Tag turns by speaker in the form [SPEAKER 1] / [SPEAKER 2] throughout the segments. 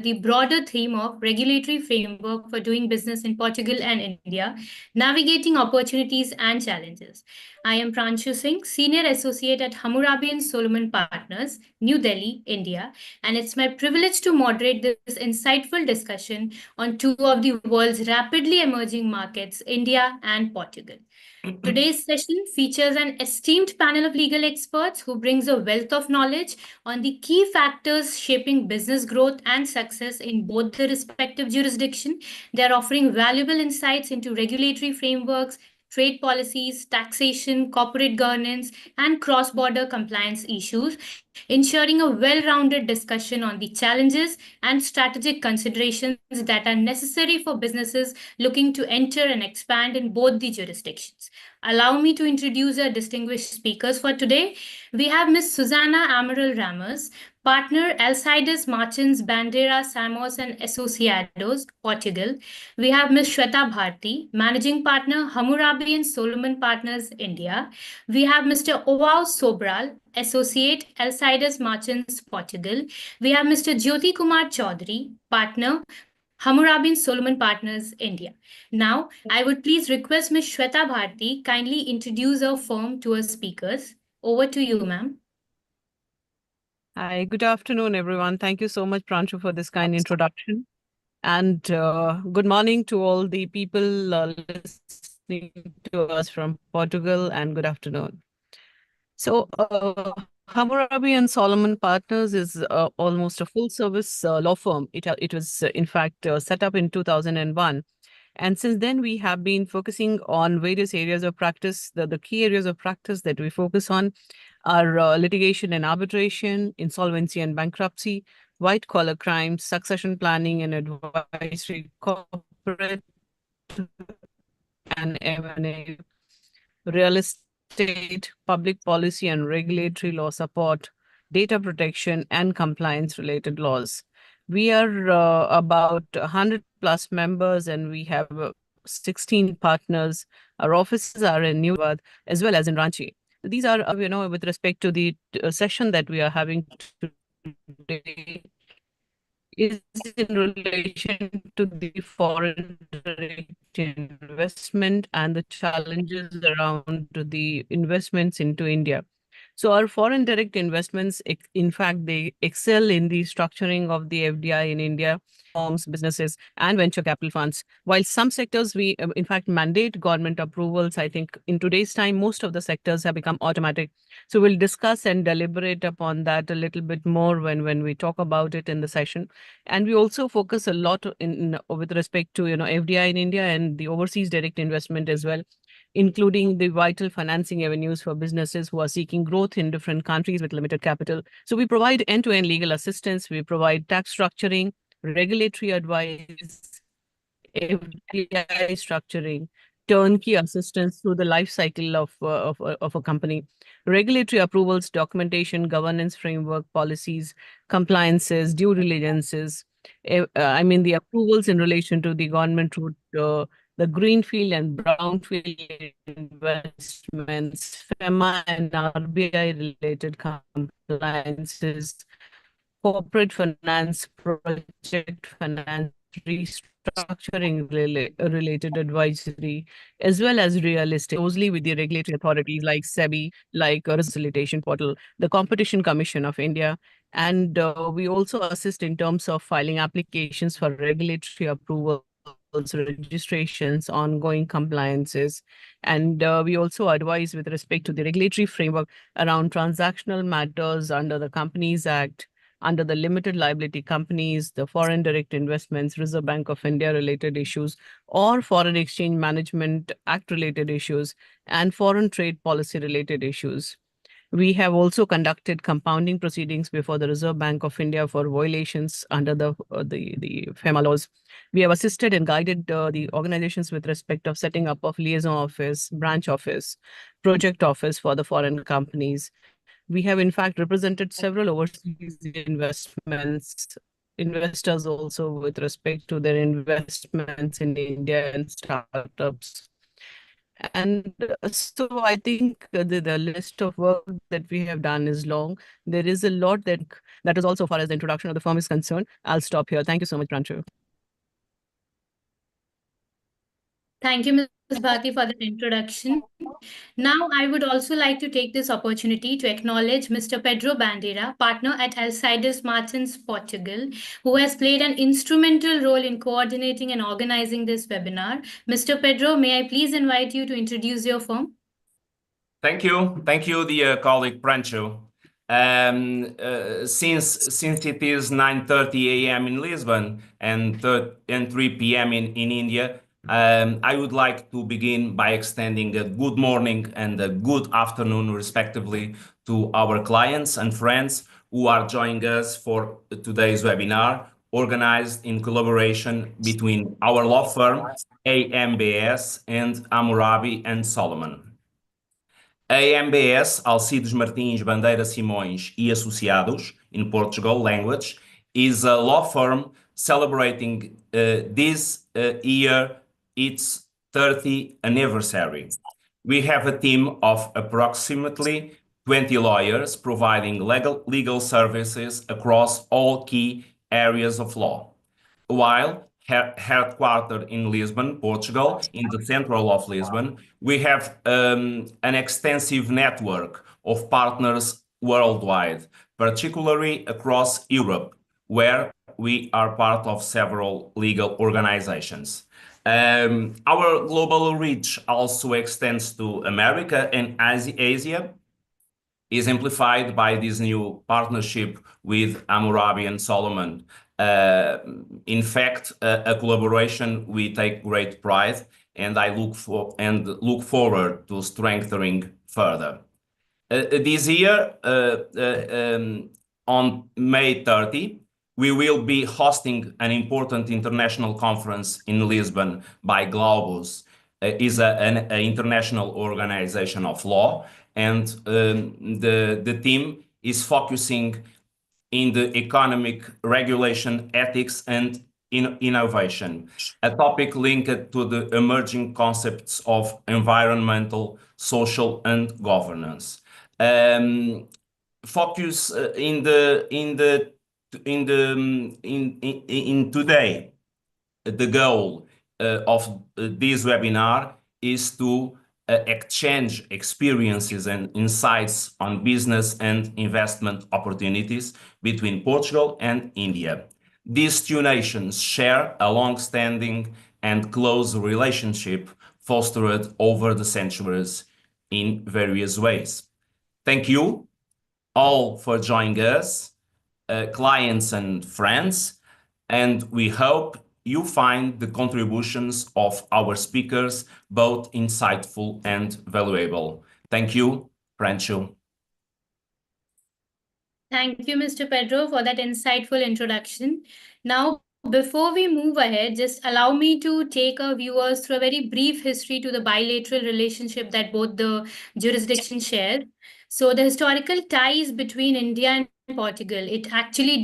[SPEAKER 1] the broader theme of regulatory framework for doing business in Portugal and India, navigating opportunities and challenges. I am Pranshu Singh, Senior Associate at Hammurabi and Solomon Partners, New Delhi, India, and it's my privilege to moderate this insightful discussion on two of the world's rapidly emerging markets, India and Portugal. Today's session features an esteemed panel of legal experts who brings a wealth of knowledge on the key factors shaping business growth and success in both the respective jurisdiction. They are offering valuable insights into regulatory frameworks, trade policies, taxation, corporate governance, and cross-border compliance issues, ensuring a well-rounded discussion on the challenges and strategic considerations that are necessary for businesses looking to enter and expand in both the jurisdictions. Allow me to introduce our distinguished speakers for today. We have Ms. Susana Amaral Ramos, partner Alcides Martins Bandeira Samos and Associados, Portugal. We have Ms. Shweta Bharti, managing partner Hammurabi and Solomon Partners, India. We have Mr. João Sobral, associate Alcides Martins, Portugal. We have Mr. Jyoti Kumar Chaudhary, partner Hammurabi and Solomon Partners, India. Now, I would please request Ms. Shweta Bharti kindly introduce our firm to our speakers. Over to you, ma'am.
[SPEAKER 2] Hi, good afternoon, everyone. Thank you so much, Pranshu, for this kind introduction. And good morning to all the people listening to us from Portugal, and good afternoon. So, Hammurabi and Solomon Partners is almost a full-service law firm. It was, in fact, set up in 2001. And since then, we have been focusing on various areas of practice. The key areas of practice that we focus on are litigation and arbitration, insolvency and bankruptcy, white-collar crimes, succession planning and advisory, corporate and M&A, real estate, public policy and regulatory law support, data protection, and compliance-related laws. We are about 100 plus members, and we have 16 partners. Our offices are in New York as well as in Ranchi. These are, with respect to the session that we are having today, is in relation to the foreign direct investment and the challenges around the investments into India. So our foreign direct investments, in fact, they excel in the structuring of the FDI in India, firms, businesses, and venture capital funds. While some sectors, we, in fact, mandate government approvals, I think in today's time, most of the sectors have become automatic. So we'll discuss and deliberate upon that a little bit more when we talk about it in the session. And we also focus a lot with respect to, FDI in India and the overseas direct investment as well, including the vital financing avenues for businesses who are seeking growth in different countries with limited capital. So we provide end-to-end legal assistance, we provide tax structuring, regulatory advice, FDI structuring, turnkey assistance through the life cycle of a company, regulatory approvals, documentation, governance framework, policies, compliances, due diligences. The approvals in relation to the government route, the greenfield and brownfield investments, FEMA and RBI related compliances, corporate finance, project finance, restructuring related advisory, as well as real estate, closely with the regulatory authorities like SEBI, like a facilitation portal, the Competition Commission of India. And we also assist in terms of filing applications for regulatory approval, registrations, ongoing compliances, and we also advise with respect to the regulatory framework around transactional matters under the Companies Act, under the limited liability companies, the foreign direct investments, Reserve Bank of India related issues, or foreign exchange management act related issues, and foreign trade policy related issues. We have also conducted compounding proceedings before the Reserve Bank of India for violations under the FEMA laws. We have assisted and guided the organizations with respect of setting up of liaison office, branch office, project office for the foreign companies. We have, in fact, represented several overseas investors also with respect to their investments in India and startups. And so I think the list of work that we have done is long. There is a lot that is also, far as the introduction of the firm is concerned. I'll stop here. Thank you so much, Pranshu.
[SPEAKER 1] Thank you, Ms. Bharti, for that introduction. Now, I would also like to take this opportunity to acknowledge Mr. Pedro Bandeira, partner at Alcides Martins, Portugal, who has played an instrumental role in coordinating and organizing this webinar. Mr. Pedro, may I please invite you to introduce your firm?
[SPEAKER 3] Thank you, dear colleague Pranshu. Since it is 9:30 a.m. in Lisbon and 3 p.m. in India, I would like to begin by extending a good morning and a good afternoon, respectively, to our clients and friends who are joining us for today's webinar, organized in collaboration between our law firm, AMBS, and Hammurabi and Solomon. AMBS, Alcides, Martins, Bandeira, Simões e Associados, in Portugal language, is a law firm celebrating this year its 30th anniversary. We have a team of approximately 20 lawyers providing legal services across all key areas of law. While headquartered in Lisbon, Portugal, in the central of Lisbon, we have an extensive network of partners worldwide, particularly across Europe, where we are part of several legal organizations. Our global reach also extends to America and Asia, is amplified by this new partnership with Hammurabi and Solomon. In fact, a collaboration we take great pride, and I look forward to strengthening further. This year, on May 30, we will be hosting an important international conference in Lisbon by Globus, is an international organization of law, and the team is focusing in the economic regulation, ethics, and innovation, a topic linked to the emerging concepts of environmental, social, and governance. Focus in today, the goal of this webinar is to exchange experiences and insights on business and investment opportunities between Portugal and India. These two nations share a long-standing and close relationship fostered over the centuries in various ways. Thank you all for joining us, clients and friends, and we hope you find the contributions of our speakers both insightful and valuable. Thank you, Pranshu.
[SPEAKER 1] Thank you, Mr. Pedro, for that insightful introduction. Now, before we move ahead, just allow me to take our viewers through a very brief history to the bilateral relationship that both the jurisdictions share. So the historical ties between India and Portugal, it actually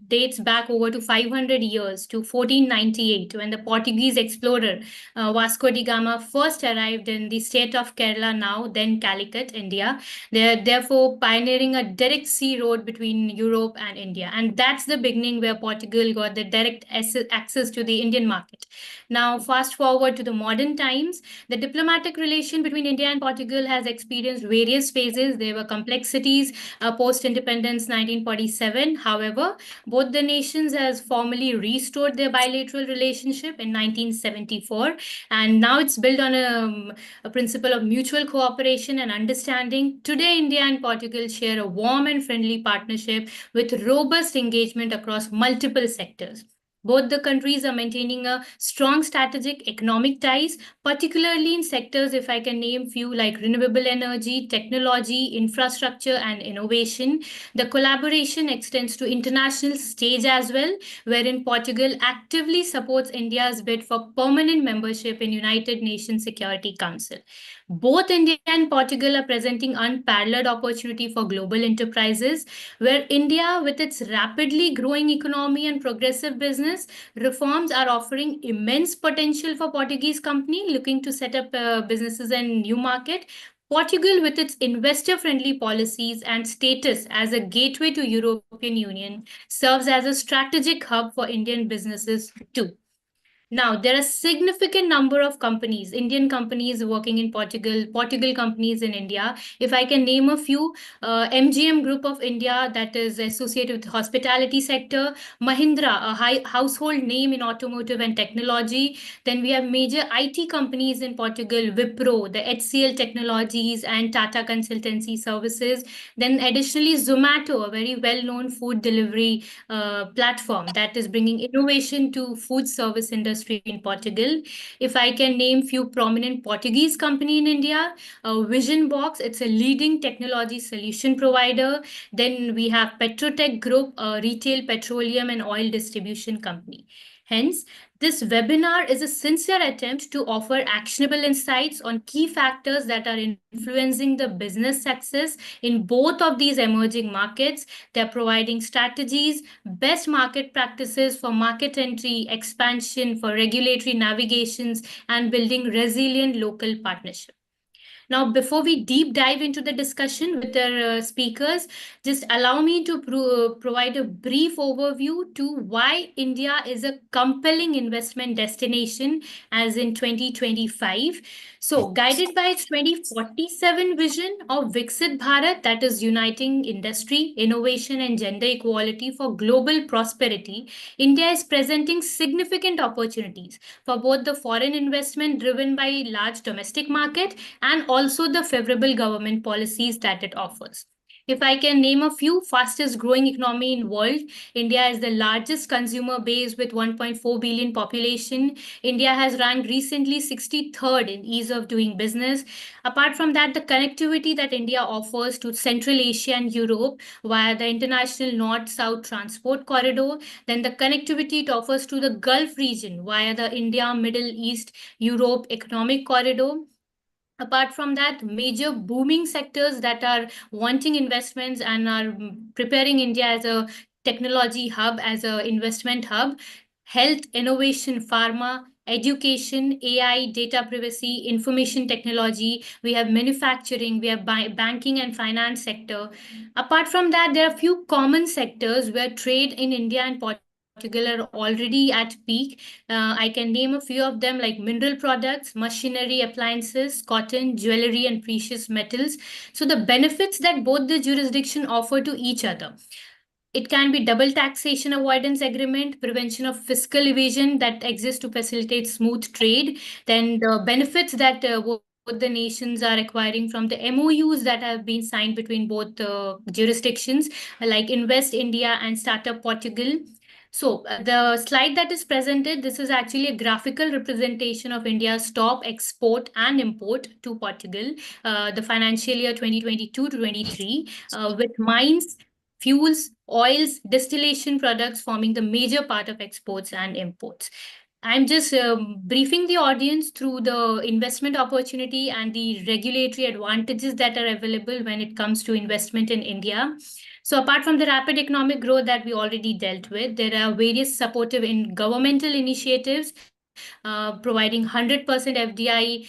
[SPEAKER 1] dates back over to 500 years to 1498, when the Portuguese explorer Vasco da Gama first arrived in the state of Kerala, now then Calicut, India. They're therefore pioneering a direct sea road between Europe and India. And that's the beginning where Portugal got the direct access to the Indian market. Now, fast forward to the modern times, the diplomatic relation between India and Portugal has experienced various phases. There were complexities post-independence 1947. However, both the nations has formally restored their bilateral relationship in 1974. And now it's built on a principle of mutual cooperation and understanding. Today, India and Portugal share a warm and friendly partnership with robust engagement across multiple sectors. Both the countries are maintaining a strong strategic economic ties, particularly in sectors, if I can name few, like renewable energy, technology, infrastructure, and innovation. The collaboration extends to international stage as well, wherein Portugal actively supports India's bid for permanent membership in United Nations Security Council. Both India and Portugal are presenting unparalleled opportunity for global enterprises, where India, with its rapidly growing economy and progressive business, business. Reforms are offering immense potential for Portuguese company looking to set up businesses in new market. Portugal, with its investor-friendly policies and status as a gateway to European Union, serves as a strategic hub for Indian businesses too. Now, there are significant number of companies, Indian companies working in Portugal, Portugal companies in India. If I can name a few, MGM Group of India, that is associated with hospitality sector, Mahindra, a household name in automotive and technology. Then we have major IT companies in Portugal, Wipro, the HCL Technologies and Tata Consultancy Services. Then additionally, Zomato, a very well-known food delivery platform that is bringing innovation to food service industry in Portugal. If I can name few prominent Portuguese company in India, Vision Box, it's a leading technology solution provider. Then we have Petrotech Group, a retail petroleum and oil distribution company. Hence, this webinar is a sincere attempt to offer actionable insights on key factors that are influencing the business success in both of these emerging markets. They're providing strategies, best market practices for market entry, expansion, for regulatory navigations, and building resilient local partnerships. Now, before we deep dive into the discussion with our speakers, just allow me to provide a brief overview to why India is a compelling investment destination as in 2025. So, guided by its 2047 vision of Viksit Bharat, that is uniting industry, innovation, and gender equality for global prosperity, India is presenting significant opportunities for both the foreign investment driven by large domestic market and also the favorable government policies that it offers. If I can name a few, fastest growing economy in world, India is the largest consumer base with 1.4 billion population. India has ranked recently 63rd in ease of doing business. Apart from that, the connectivity that India offers to Central Asia and Europe via the international North-South transport corridor, then the connectivity it offers to the Gulf region via the India, Middle East, Europe economic corridor. Apart from that, major booming sectors that are wanting investments and are preparing India as a technology hub, as an investment hub, health, innovation, pharma, education, AI, data privacy, information technology, we have manufacturing, we have banking and finance sector. Apart from that, there are a few common sectors where trade in India and Portugal are already at peak. I can name a few of them like mineral products, machinery, appliances, cotton, jewelry, and precious metals. So the benefits that both the jurisdiction offer to each other. It can be double taxation avoidance agreement, prevention of fiscal evasion that exists to facilitate smooth trade. Then the benefits that both the nations are acquiring from the MOUs that have been signed between both jurisdictions, like Invest India and Startup Portugal. So the slide that is presented, this is actually a graphical representation of India's top export and import to Portugal, the financial year 2022 to 23, with mines, fuels, oils, distillation products forming the major part of exports and imports. I'm just briefing the audience through the investment opportunity and the regulatory advantages that are available when it comes to investment in India. So apart from the rapid economic growth that we already dealt with, there are various supportive governmental initiatives providing 100% FDI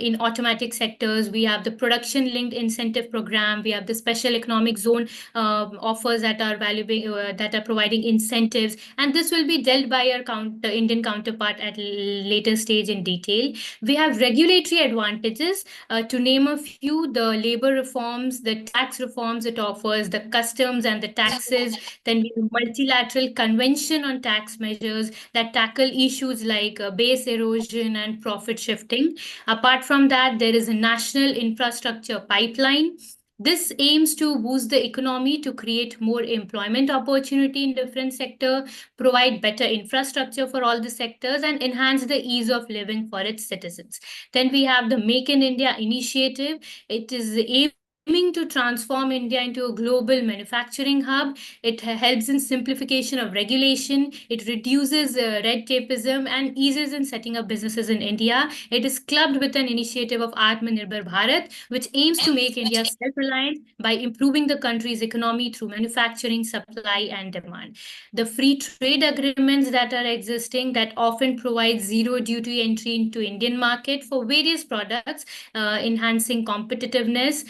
[SPEAKER 1] in automatic sectors. We have the production-linked incentive program. We have the special economic zone offers that are that are providing incentives, and this will be dealt by our Indian counterpart at later stage in detail. We have regulatory advantages. To name a few, the labor reforms, the tax reforms it offers, the customs and the taxes. Then we have multilateral convention on tax measures that tackle issues like base erosion and profit shifting. Apart from that, there is a national infrastructure pipeline. This aims to boost the economy to create more employment opportunity in different sectors, provide better infrastructure for all the sectors, and enhance the ease of living for its citizens. Then we have the Make in India initiative. It is aimed aiming to transform India into a global manufacturing hub. It helps in simplification of regulation. It reduces red tapeism and eases in setting up businesses in India. It is clubbed with an initiative of Atmanirbhar Bharat, which aims to make India self-reliant by improving the country's economy through manufacturing, supply, and demand. The free trade agreements that are existing that often provide zero duty entry into Indian market for various products, enhancing competitiveness,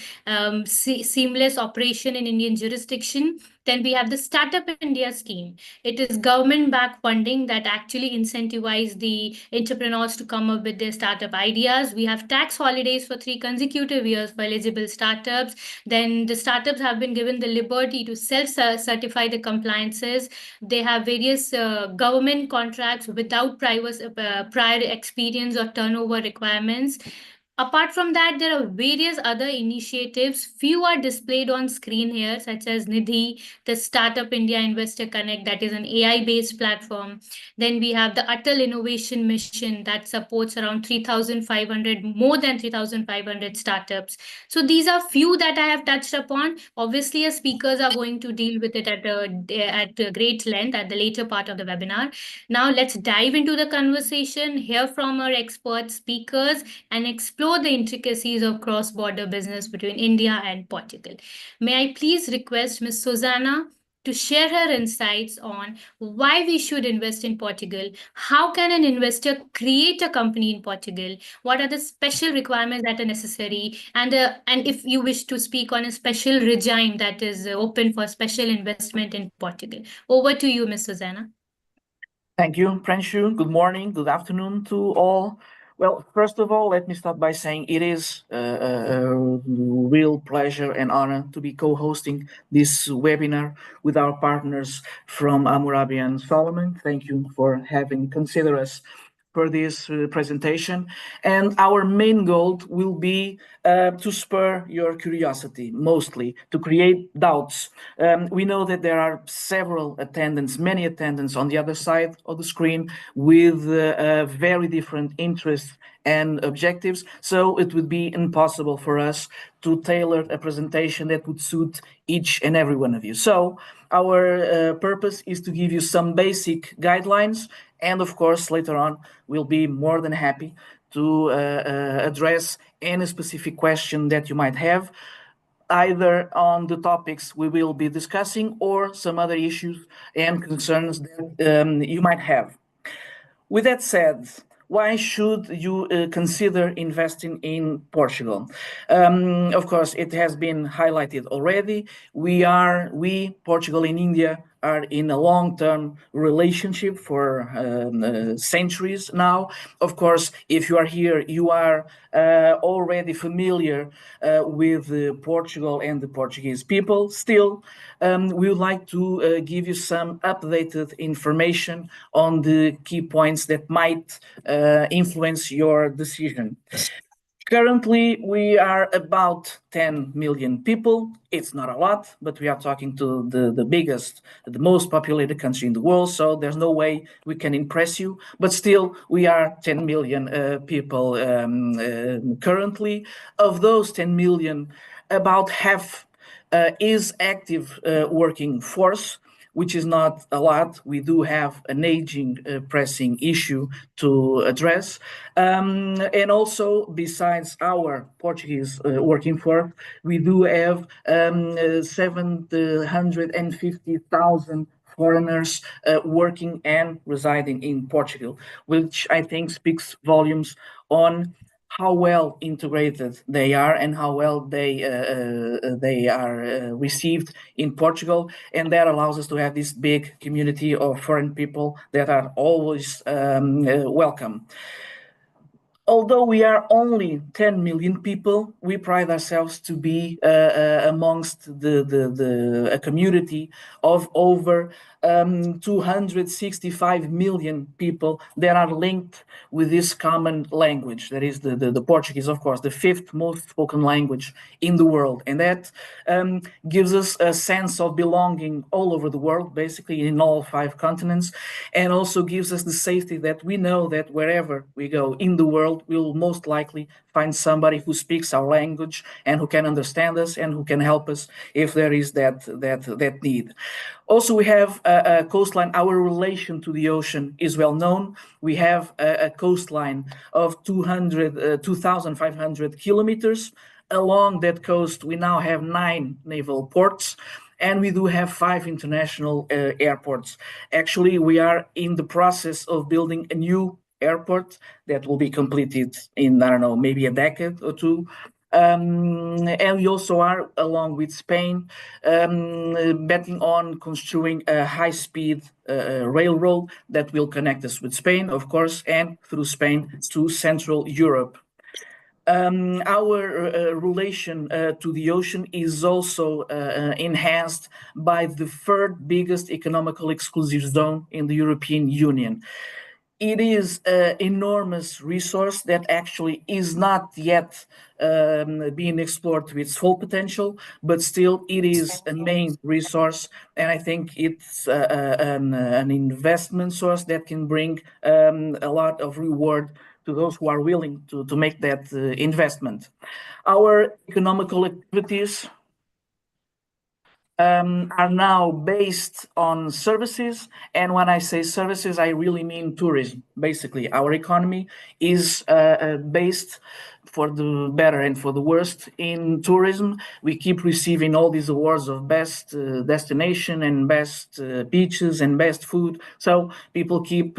[SPEAKER 1] seamless operation in Indian jurisdiction. Then we have the Startup India scheme. It is government-backed funding that actually incentivizes the entrepreneurs to come up with their startup ideas. We have tax holidays for 3 consecutive years for eligible startups. Then the startups have been given the liberty to self-certify the compliances. They have various government contracts without prior experience or turnover requirements. Apart from that, there are various other initiatives. Few are displayed on screen here, such as Nidhi, the Startup India Investor Connect, that is an AI-based platform. Then we have the Atal Innovation Mission that supports around 3,500, more than 3,500 startups. So these are few that I have touched upon. Obviously, our speakers are going to deal with it at a great length at the later part of the webinar. Now let's dive into the conversation, hear from our expert speakers, and explore the intricacies of cross-border business between India and Portugal. May I please request Ms. Susana to share her insights on why we should invest in Portugal, how can an investor create a company in Portugal, what are the special requirements that are necessary, and if you wish to speak on a special regime that is open for special investment in Portugal. Over to you, Ms. Susana.
[SPEAKER 4] Thank you, Pranshu. Good morning, good afternoon to all. Well, first of all, let me start by saying it is a real pleasure and honor to be co-hosting this webinar with our partners from Hammurabi and Solomon. Thank you for having considered us for this presentation. And our main goal will be to spur your curiosity, mostly to create doubts. We know that there are many attendants on the other side of the screen with very different interests and objectives. So it would be impossible for us to tailor a presentation that would suit each and every one of you. So our purpose is to give you some basic guidelines. And of course, later on, we'll be more than happy to address any specific question that you might have, either on the topics we will be discussing or some other issues and concerns that you might have. With that said, why should you consider investing in Portugal? Of course, it has been highlighted already. We, Portugal in India, are in a long-term relationship for centuries now. Of course, if you are here, you are already familiar with Portugal and the Portuguese people. Still, we would like to give you some updated information on the key points that might influence your decision. Currently, we are about 10 million people. It's not a lot, but we are talking to the biggest, the most populated country in the world, so there's no way we can impress you. But still, we are 10 million people currently. Of those 10 million, about half is active working force, which is not a lot. We do have an aging pressing issue to address. And also, besides our Portuguese working force, we do have 750,000 foreigners working and residing in Portugal, which I think speaks volumes on how well integrated they are and how well they are received in Portugal. And that allows us to have this big community of foreign people that are always welcome. Although we are only 10 million people, we pride ourselves to be amongst a community of over 265 million people that are linked with this common language. That is the Portuguese, of course, the 5th most spoken language in the world. And that gives us a sense of belonging all over the world, basically in all 5 continents, and also gives us the safety that we know that wherever we go in the world, world will most likely find somebody who speaks our language and who can understand us and who can help us if there is that need. Also, we have a coastline. Our relation to the ocean is well known. We have a coastline of 2,500 kilometers. Along that coast, we now have 9 naval ports, and we do have 5 international airports. Actually, we are in the process of building a new airport that will be completed in, I don't know, maybe a decade or two. And we also are, along with Spain, betting on construing a high-speed railroad that will connect us with Spain, of course, and through Spain to Central Europe. Our relation to the ocean is also enhanced by the 3rd biggest economical exclusive zone in the European Union. It is an enormous resource that actually is not yet being explored to its full potential, but still it is a main resource, and I think it's an investment source that can bring a lot of reward to those who are willing to make that investment. Our economical activities are now based on services. And when I say services, I really mean tourism. Basically, our economy is based, for the better and for the worst, in tourism. We keep receiving all these awards of best destination and best beaches and best food. So people keep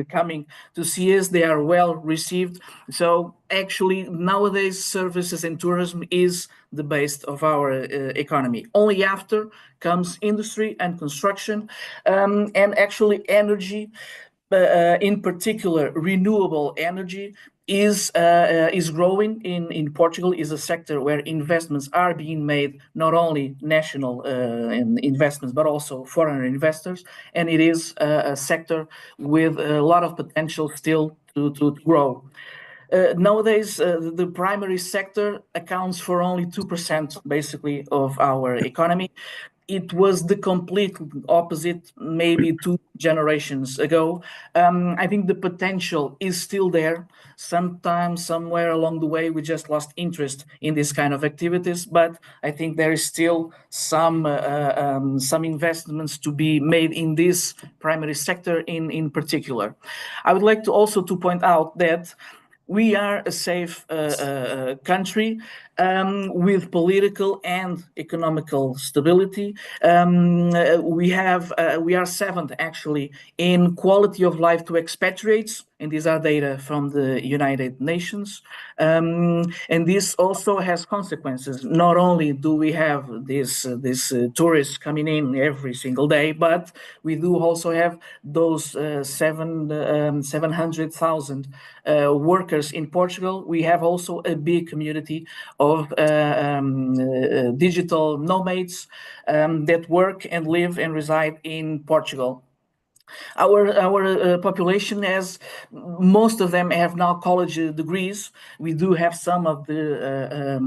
[SPEAKER 4] coming to see us. They are well received. So actually, nowadays, services and tourism is the base of our economy. Only after comes industry and construction, and actually energy, in particular renewable energy, is growing in Portugal. Is a sector where investments are being made, not only national investments but also foreign investors, and it is a sector with a lot of potential still to grow. Nowadays, the primary sector accounts for only 2%, basically, of our economy. It was the complete opposite maybe 2 generations ago. I think the potential is still there. Sometimes, somewhere along the way, we just lost interest in this kind of activities, but I think there is still some investments to be made in this primary sector in particular. I would like to also to point out that we are a safe country with political and economical stability. We are 7th actually in quality of life to expatriates, and these are data from the United Nations. And this also has consequences. Not only do we have this tourists coming in every single day, but we do also have those 700,000 workers in Portugal. We have also a big community of digital nomads that work and live and reside in Portugal. Our population has, most of them have now college degrees. We do have some of the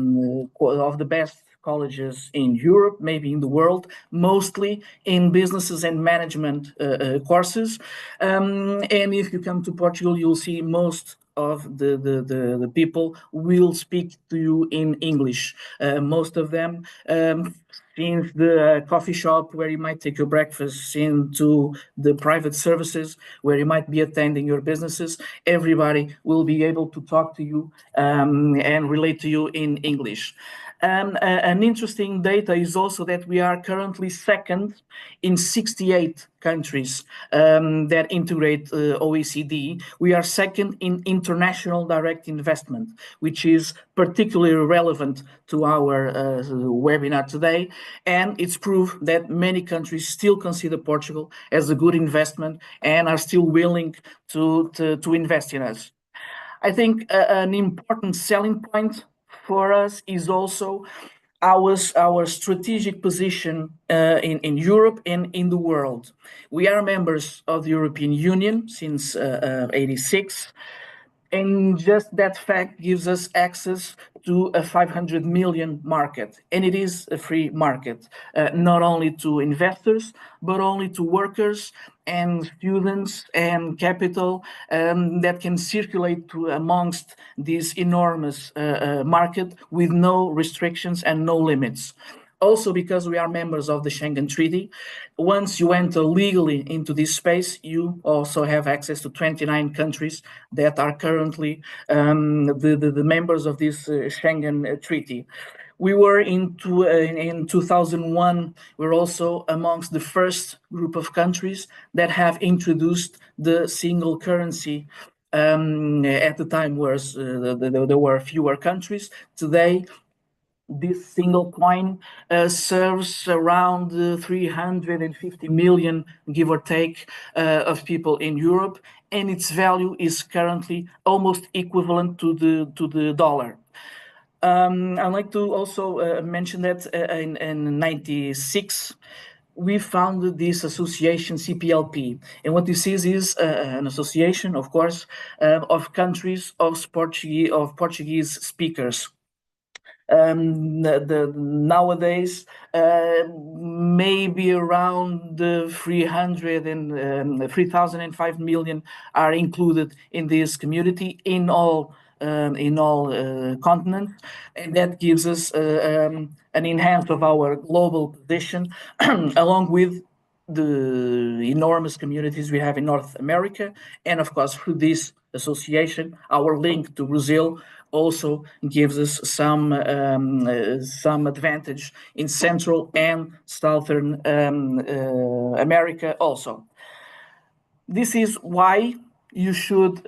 [SPEAKER 4] best colleges in Europe, maybe in the world, mostly in businesses and management courses. And if you come to Portugal, you'll see most of the people will speak to you in English. Most of them, since the coffee shop where you might take your breakfast, into the private services where you might be attending your businesses, everybody will be able to talk to you and relate to you in English. An interesting data is also that we are currently 2nd in 68 countries that integrate OECD. We are 2nd in international direct investment, which is particularly relevant to our webinar today. And it's proof that many countries still consider Portugal as a good investment and are still willing to invest in us. I think an important selling point for us is also our strategic position in Europe and in the world. We are members of the European Union since '86. And just that fact gives us access to a 500 million market. And it is a free market, not only to investors, but only to workers and students and capital that can circulate amongst this enormous market with no restrictions and no limits. Also, because we are members of the Schengen Treaty, once you enter legally into this space, you also have access to 29 countries that are currently the members of this Schengen Treaty. We were in 2001, we're also amongst the first group of countries that have introduced the single currency. At the time, there were fewer countries. Today, this single coin serves around 350 million, give or take, of people in Europe, and its value is currently almost equivalent to the dollar. I'd like to also mention that in '96, we founded this association CPLP, and what this is an association, of course, of countries of Portuguese speakers. Nowadays, maybe around 3,005 million are included in this community in all continents, and that gives us an enhance of our global position, along with the enormous communities we have in North America, and of course through this association, our link to Brazil also gives us some advantage in Central and Southern America also. This is why you should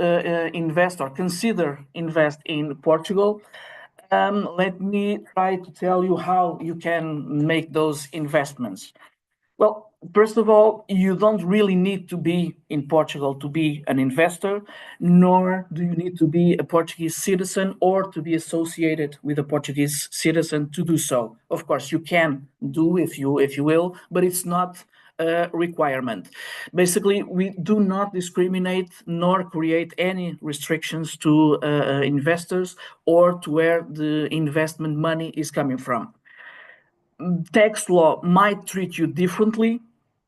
[SPEAKER 4] invest or consider invest in Portugal. Let me try to tell you how you can make those investments. Well, first of all, you don't really need to be in Portugal to be an investor, nor do you need to be a Portuguese citizen or to be associated with a Portuguese citizen to do so. Of course, you can do if you will, but it's not a requirement. Basically, we do not discriminate nor create any restrictions to investors or to where the investment money is coming from. Tax law might treat you differently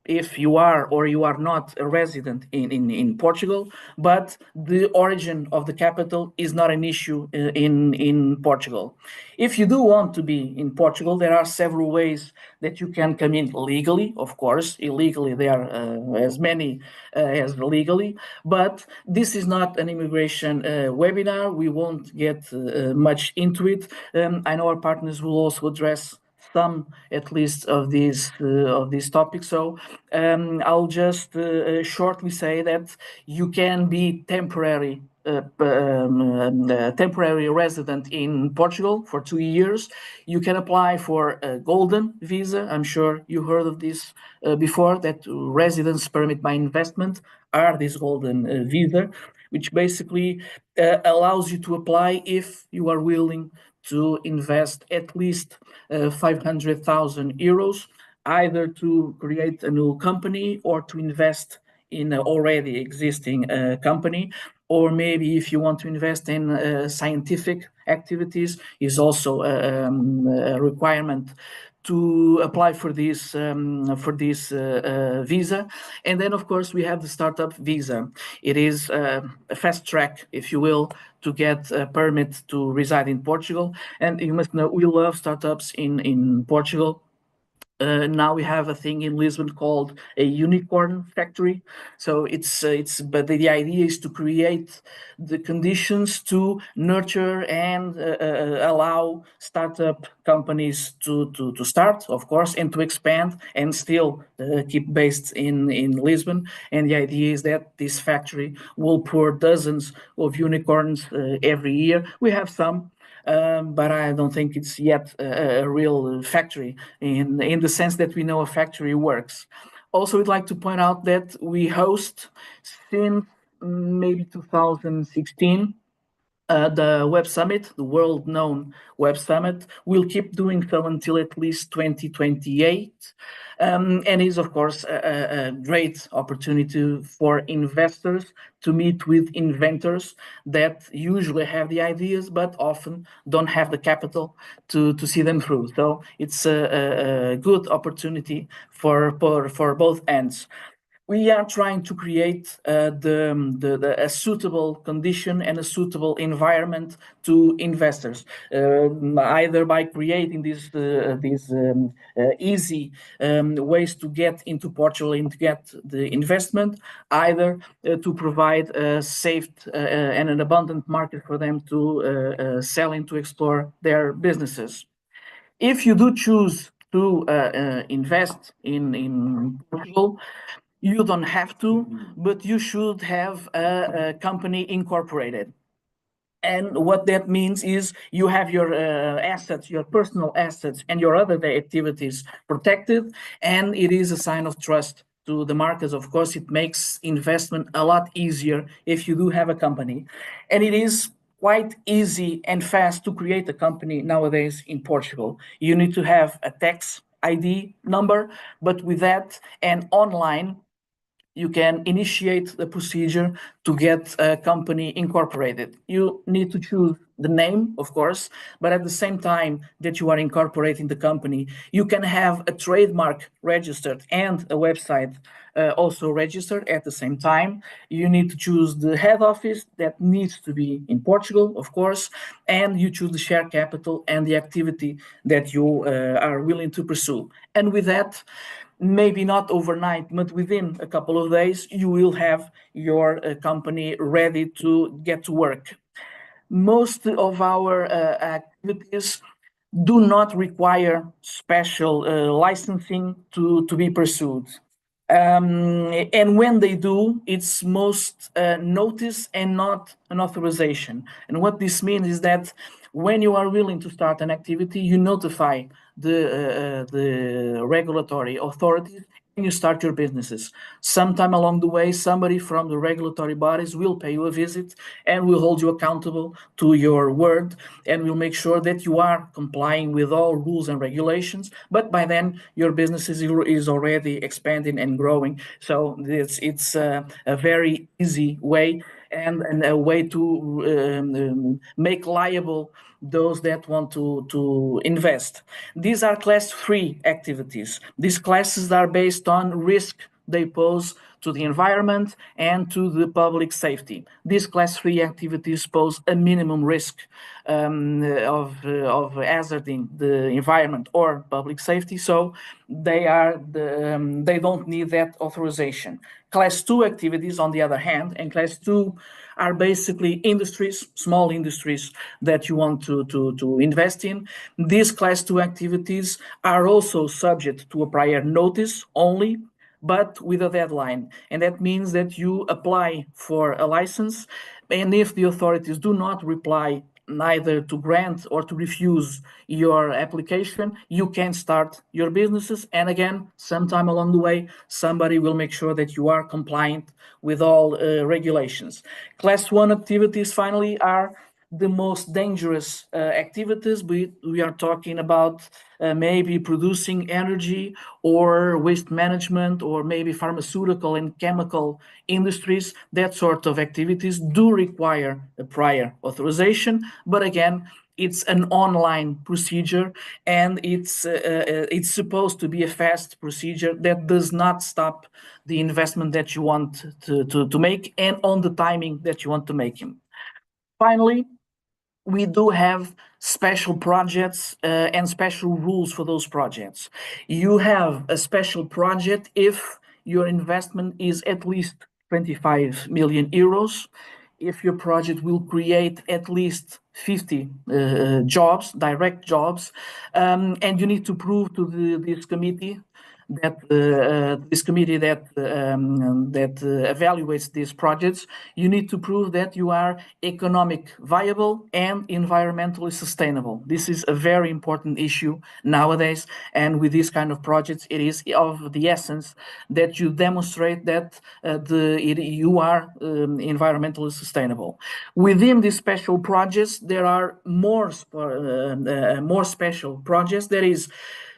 [SPEAKER 4] if you are or you are not a resident in Portugal, but the origin of the capital is not an issue in Portugal. If you do want to be in Portugal, there are several ways that you can come in legally. Of course, illegally there are as many as legally, but this is not an immigration webinar. We won't get much into it. I know our partners will also address some, at least, of these topics. So I'll just shortly say that you can be temporary resident in Portugal for 2 years. You can apply for a golden visa. I'm sure you heard of this before, that residence permit by investment are this golden visa, which basically allows you to apply if you are willing to invest at least 500,000 euros, either to create a new company or to invest in an already existing company, or maybe if you want to invest in scientific activities, is also a requirement to apply for this visa. And then, of course, we have the startup visa. It is a fast track, if you will, to get a permit to reside in Portugal. And you must know, we love startups in Portugal. Now we have a thing in Lisbon called a unicorn factory. So but the idea is to create the conditions to nurture and allow startup companies to start, of course, and to expand and still keep based in Lisbon. And the idea is that this factory will pour dozens of unicorns every year. We have some. But I don't think it's yet a real factory in the sense that we know a factory works. Also, we'd like to point out that we host since maybe 2016 The Web Summit, the world-known Web Summit, will keep doing so until at least 2028, and is, of course, a great opportunity for investors to meet with inventors that usually have the ideas but often don't have the capital to see them through. So it's a good opportunity for both ends. We are trying to create a suitable condition and a suitable environment to investors, either by creating these easy ways to get into Portugal and to get the investment, either to provide a safe and an abundant market for them to sell and to explore their businesses. If you do choose to invest in Portugal, you don't have to, but you should have a company incorporated. And what that means is you have your assets, your personal assets, and your other activities protected, and it is a sign of trust to the markets. Of course, it makes investment a lot easier if you do have a company. And it is quite easy and fast to create a company nowadays in Portugal. You need to have a tax ID number, but with that and online, you can initiate the procedure to get a company incorporated. You need to choose the name, of course, but at the same time that you are incorporating the company, you can have a trademark registered and a website also registered at the same time. You need to choose the head office that needs to be in Portugal, of course, and you choose the share capital and the activity that you are willing to pursue. And with that, maybe not overnight, but within a couple of days, you will have your company ready to get to work. Most of our activities do not require special licensing to be pursued. And when they do, it's most notice and not an authorization. And what this means is that when you are willing to start an activity, you notify the regulatory authorities and you start your businesses. Sometime along the way, somebody from the regulatory bodies will pay you a visit and will hold you accountable to your word and will make sure that you are complying with all rules and regulations. But by then, your business is already expanding and growing. So it's a very easy way and a way to make liable those that want to invest. These are class 3 activities. These classes are based on risk they pose to the environment and to the public safety. These class 3 activities pose a minimum risk of hazarding the environment or public safety, so they don't need that authorization. Class 2 activities, on the other hand, and class 2 are basically industries, small industries that you want to invest in. These class 2 activities are also subject to a prior notice only, but with a deadline. And that means that you apply for a license, and if the authorities do not reply neither to grant or to refuse your application, you can start your businesses. And again, sometime along the way, somebody will make sure that you are compliant with all regulations. Class 1 activities, finally, are the most dangerous activities. We are talking about maybe producing energy or waste management or maybe pharmaceutical and chemical industries. That sort of activities do require a prior authorization, but again, it's an online procedure and it's supposed to be a fast procedure that does not stop the investment that you want to make and on the timing that you want to make him. Finally, we do have special projects and special rules for those projects. You have a special project if your investment is at least 25 million euros, if your project will create at least 50 jobs, direct jobs, and you need to prove to this committee that evaluates these projects, you need to prove that you are economic viable and environmentally sustainable. This is a very important issue nowadays, and with these kind of projects, it is of the essence that you demonstrate that you are environmentally sustainable. Within these special projects, there are more special projects that is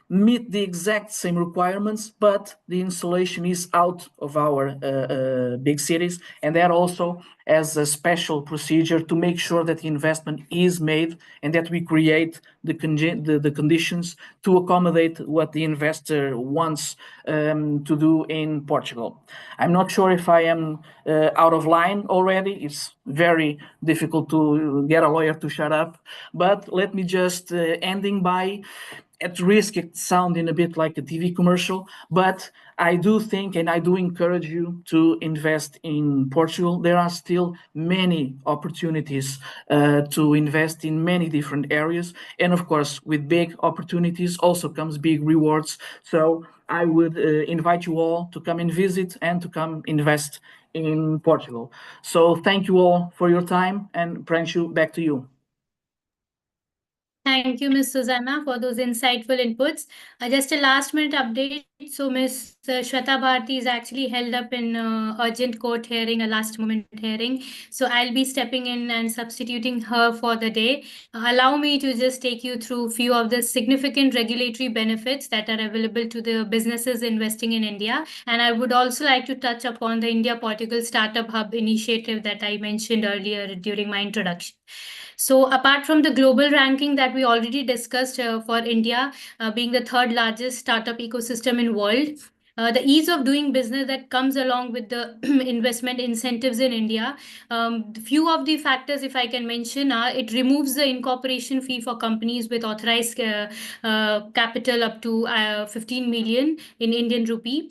[SPEAKER 4] meet the exact same requirements, but the installation is out of our big cities, and that also as a special procedure to make sure that the investment is made and that we create the conditions to accommodate what the investor wants to do in Portugal. I'm not sure if I am out of line already. It's very difficult to get a lawyer to shut up, but let me just ending by, at risk of sounding a bit like a TV commercial, but I do think and I do encourage you to invest in Portugal. There are still many opportunities to invest in many different areas. And of course, with big opportunities also comes big rewards. So I would invite you all to come and visit and to come invest in Portugal. So thank you all for your time, and Pranshu, back to you.
[SPEAKER 1] Thank you, Ms. Susana, for those insightful inputs. Just a last minute update. So Ms. Shweta Bharti is actually held up in urgent court hearing, a last moment hearing. So I'll be stepping in and substituting her for the day. Allow me to just take you through a few of the significant regulatory benefits that are available to the businesses investing in India. And I would also like to touch upon the India-Portugal Startup Hub initiative that I mentioned earlier during my introduction. So apart from the global ranking that we already discussed for India being the third largest startup ecosystem in world, the ease of doing business that comes along with the investment incentives in India. Few of the factors, if I can mention, are it removes the incorporation fee for companies with authorized capital up to 15 million in Indian rupee.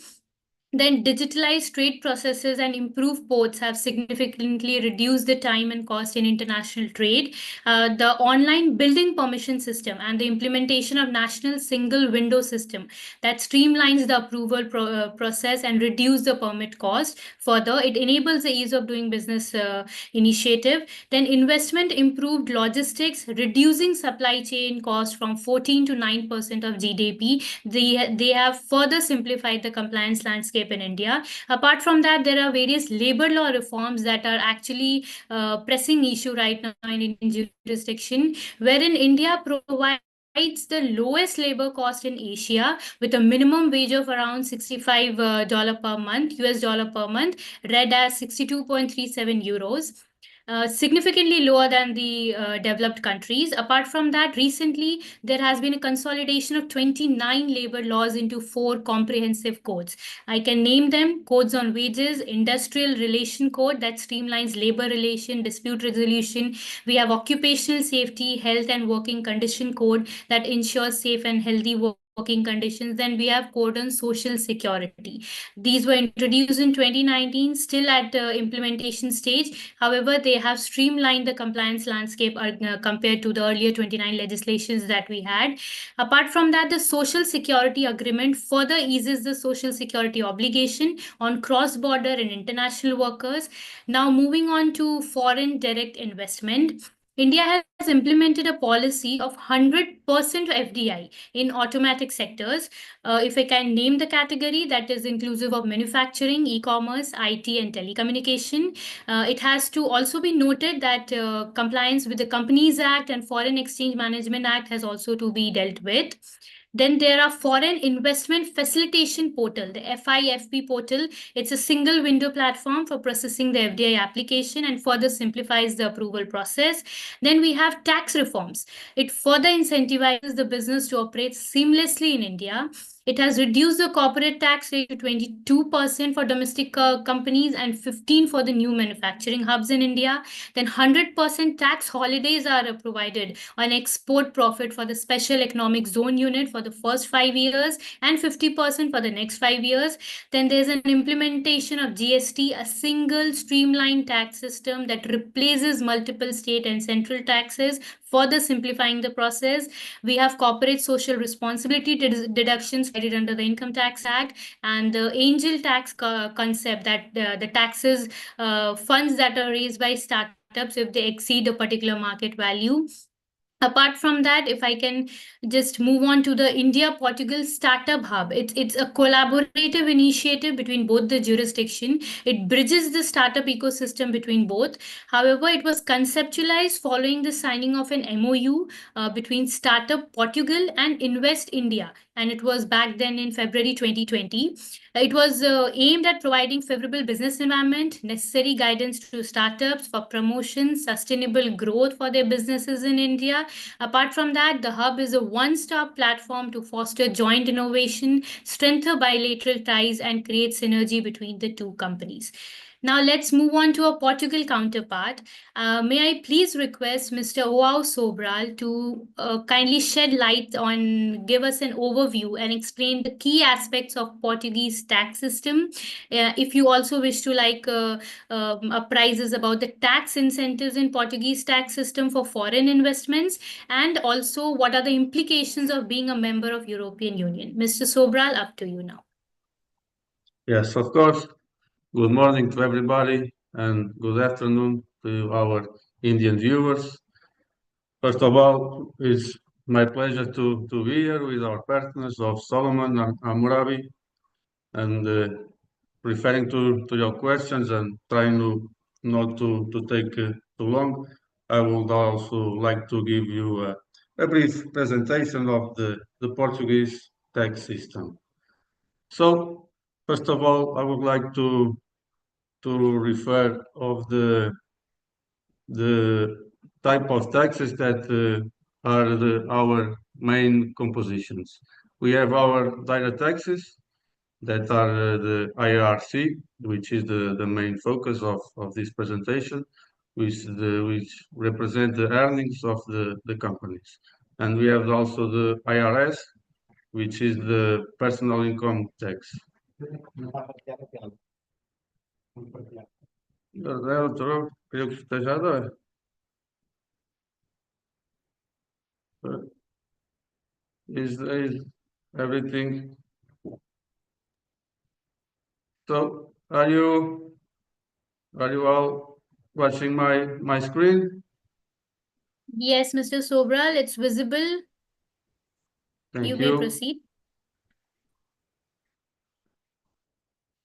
[SPEAKER 1] Then digitalized trade processes and improved ports have significantly reduced the time and cost in international trade. The online building permission system and the implementation of national single window system that streamlines the approval process and reduce the permit cost. Further, it enables the ease of doing business initiative. Then investment improved logistics, reducing supply chain cost from 14 to 9% of GDP. They have further simplified the compliance landscape in India. Apart from that, there are various labor law reforms that are actually pressing issue right now in Indian jurisdiction, wherein India provides the lowest labor cost in Asia with a minimum wage of around $65 per month, US dollar per month, read as 62.37 euros. Significantly lower than the developed countries. Apart from that, recently there has been a consolidation of 29 labor laws into 4 comprehensive codes. I can name them: codes on wages, industrial relation code that streamlines labor relation, dispute resolution. We have occupational safety, health and working condition code that ensures safe and healthy working conditions. Then we have code on social security. These were introduced in 2019, still at the implementation stage. However, they have streamlined the compliance landscape compared to the earlier 29 legislations that we had. Apart from that, the social security agreement further eases the social security obligation on cross-border and international workers. Now moving on to foreign direct investment. India has implemented a policy of 100% FDI in automatic sectors. If I can name the category, that is inclusive of manufacturing, e-commerce, IT, and telecommunication. It has to also be noted that compliance with the Companies Act and Foreign Exchange Management Act has also to be dealt with. Then there are Foreign Investment Facilitation Portal, the FIFP portal. It's a single window platform for processing the FDI application and further simplifies the approval process. Then we have tax reforms. It further incentivizes the business to operate seamlessly in India. It has reduced the corporate tax rate to 22% for domestic companies and 15% for the new manufacturing hubs in India. Then 100% tax holidays are provided on export profit for the special economic zone unit for the first 5 years and 50% for the next 5 years. Then there's an implementation of GST, a single streamlined tax system that replaces multiple state and central taxes, further simplifying the process. We have corporate social responsibility deductions provided under the Income Tax Act, and the angel tax concept, that the taxes funds that are raised by startups if they exceed a particular market value. Apart from that, if I can just move on to the India-Portugal Startup Hub, it's a collaborative initiative between both the jurisdiction. It bridges the startup ecosystem between both. However, it was conceptualized following the signing of an MOU between Startup Portugal and Invest India, and it was back then in February 2020. It was aimed at providing favorable business environment, necessary guidance to startups for promotion, sustainable growth for their businesses in India. Apart from that, the hub is a one-stop platform to foster joint innovation, strengthen bilateral ties, and create synergy between the two companies. Now let's move on to our Portugal counterpart. May I please request Mr. João Sobral to kindly shed light on, give us an overview and explain the key aspects of Portuguese tax system. If you also wish to apprise us about the tax incentives in Portuguese tax system for foreign investments, and also what are the implications of being a member of European Union. Mr. Sobral, up to you now.
[SPEAKER 5] Yes, of course. Good morning to everybody and good afternoon to our Indian viewers. First of all, it's my pleasure to be here with our partners of Solomon and Hammurabi, and referring to your questions and trying not to take too long. I would also like to give you a brief presentation of the Portuguese tax system. So, first of all, I would like to refer of the type of taxes that are our main compositions. We have our direct taxes that are the IRC, which is the main focus of this presentation, which represent the earnings of the companies. And we have also the IRS, which is the personal income tax. Is everything? So are you all watching my screen?
[SPEAKER 1] Yes, Mr. Sobral, it's visible.
[SPEAKER 5] Thank
[SPEAKER 1] You
[SPEAKER 5] you.
[SPEAKER 1] may proceed.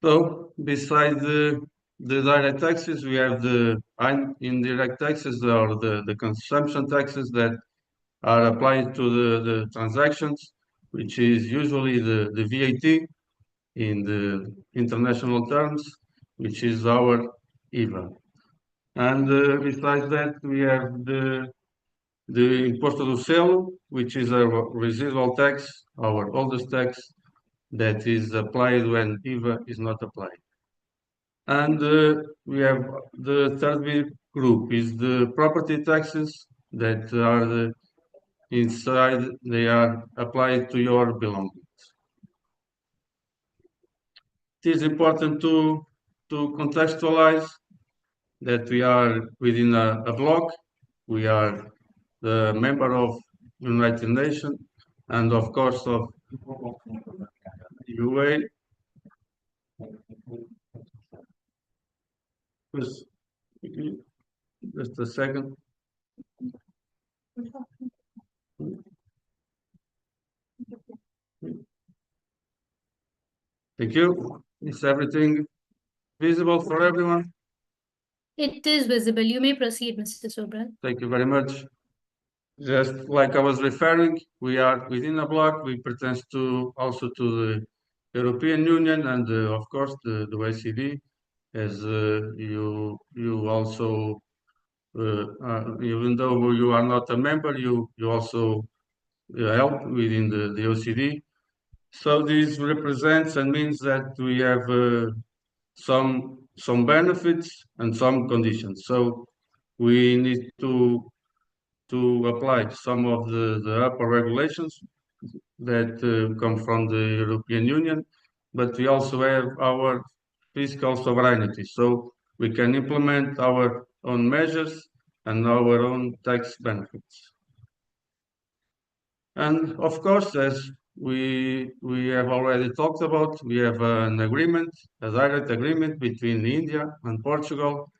[SPEAKER 5] So besides the direct taxes, we have the indirect taxes, or the consumption taxes that are applied to the transactions, which is usually the VAT in the international terms, which is our IVA. And besides that, we have the Imposto do Selo, which is a residual tax, our oldest tax, that is applied when IVA is not applied. And we have the third big group is the property taxes that are inside, they are applied to your belongings. It is important to contextualize that we are within a bloc. We are the member of United Nations and of course of UA. Just a second. Thank you. Is everything visible for everyone?
[SPEAKER 1] It is visible. You may proceed, Mr. Sobral.
[SPEAKER 5] Thank you very much. Just like I was referring, we are within a bloc. We pertain also to the European Union and of course the OECD. As you also, even though you are not a member, you also help within the OECD. So this represents and means that we have some benefits and some conditions. So we need to apply some of the upper regulations that come from the European Union, but we also have our fiscal sovereignty. So we can implement our own measures and our own tax benefits. And of course, as we have already talked about, we have an agreement, a direct agreement between India and Portugal,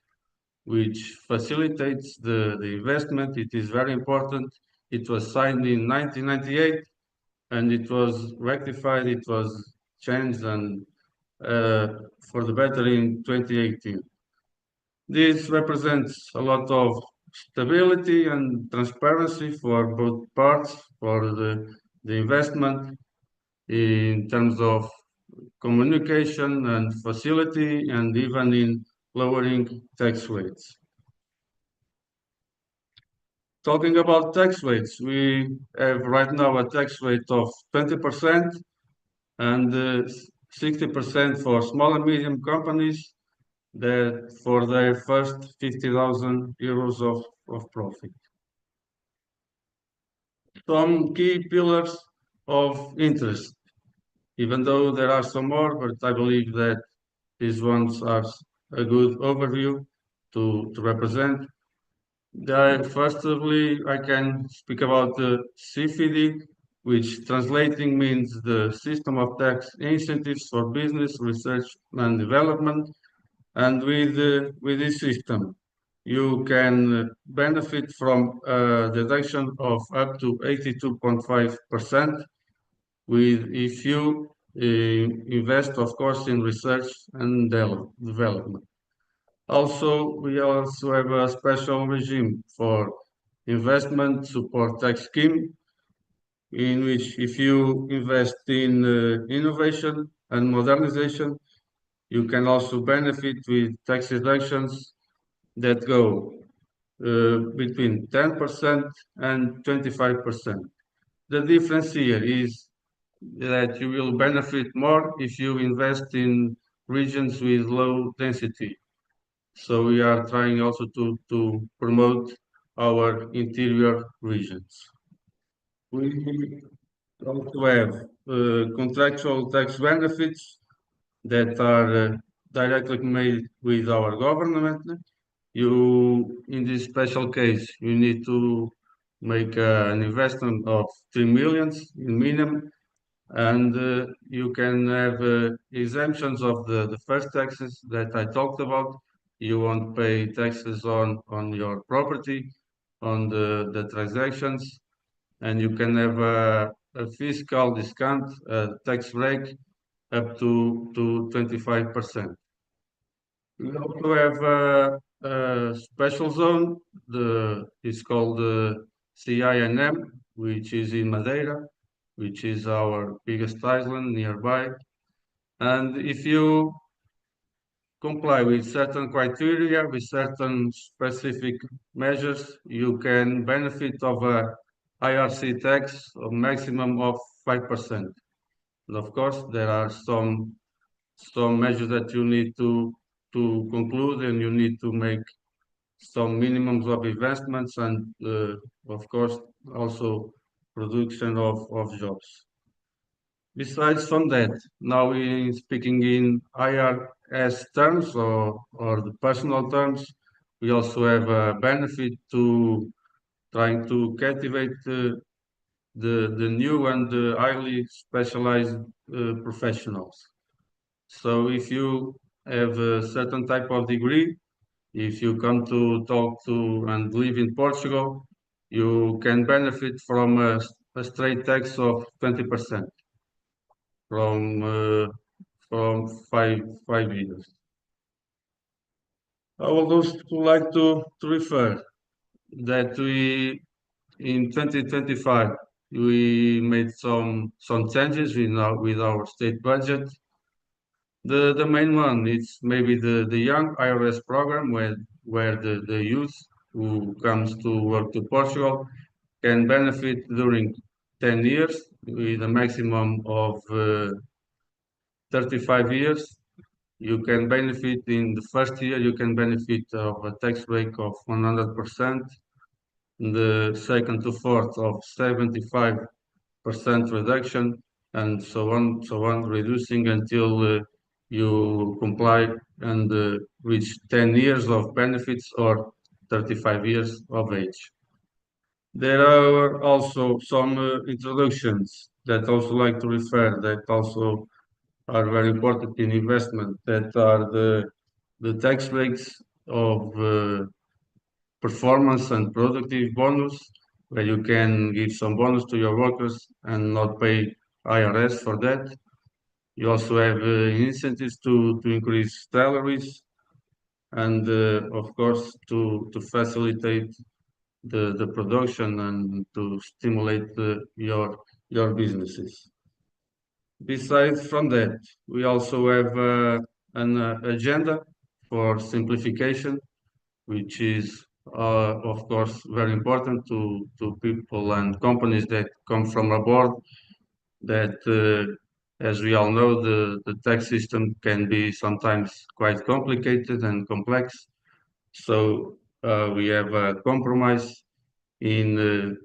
[SPEAKER 5] which facilitates the investment. It is very important. It was signed in 1998, and it was rectified, it was changed and for the better in 2018. This represents a lot of stability and transparency for both parts, for the investment in terms of communication and facility, and even in lowering tax rates. Talking about tax rates, we have right now a tax rate of 20% and 60% for small and medium companies that for their first 50,000 euros of profit. Some key pillars of interest, even though there are some more, but I believe that these ones are a good overview to represent. Firstly, I can speak about the CFD, which translating means the system of tax incentives for business, research and development. And with this system, you can benefit from a deduction of up to 82.5% if you invest, of course, in research and development. Also, we also have a special regime for investment support tax scheme, in which if you invest in innovation and modernization, you can also benefit with tax deductions that go between 10% and 25%. The difference here is that you will benefit more if you invest in regions with low density. So we are trying also to promote our interior regions. We also have contractual tax benefits that are directly made with our government. In this special case, you need to make an investment of 3 million in minimum, and you can have exemptions of the first taxes that I talked about. You won't pay taxes on your property, on the transactions, and you can have a fiscal discount, a tax break up to 25%. We also have a special zone. It's called the CINM, which is in Madeira, which is our biggest island nearby. And if you comply with certain criteria, with certain specific measures, you can benefit of a IRC tax of maximum of 5%. And of course, there are some measures that you need to conclude, and you need to make some minimums of investments and, of course, also production of jobs. Besides from that, now in speaking in IRS terms or the personal terms, we also have a benefit to trying to captivate the new and the highly specialized professionals. So if you have a certain type of degree, if you come to talk to and live in Portugal, you can benefit from a straight tax of 20% from 5 years. I would also like to refer that in 2025 we made some changes with our state budget. The main one is maybe the young IRS program where the youth who comes to work to Portugal can benefit during 10 years with a maximum of 35 years. You can benefit in the first year, you can benefit of a tax break of 100%, the second to fourth of 75% reduction, and so on, reducing until you comply and reach 10 years of benefits or 35 years of age. There are also some introductions that also like to refer that also are very important in investment, that are the tax rates of performance and productive bonus, where you can give some bonus to your workers and not pay IRS for that. You also have incentives to increase salaries and, of course, to facilitate the production and to stimulate your businesses. Besides from that, we also have an agenda for simplification, which is, of course, very important to people and companies that come from abroad, that, as we all know, the tax system can be sometimes quite complicated and complex. So we have a compromise in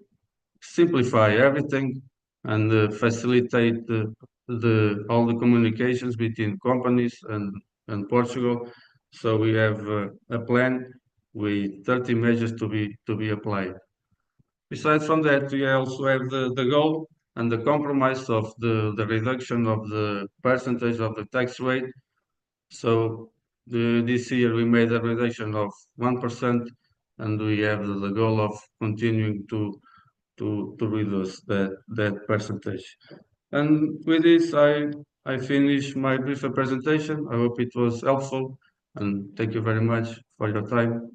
[SPEAKER 5] simplify everything and facilitate all the communications between companies and Portugal. So we have a plan with 30 measures to be applied. Besides from that, we also have the goal and the compromise of the reduction of the percentage of the tax rate. So this year we made a reduction of 1%, and we have the goal of continuing to reduce that percentage. And with this, I finish my brief presentation. I hope it was helpful, and thank you very much for your time.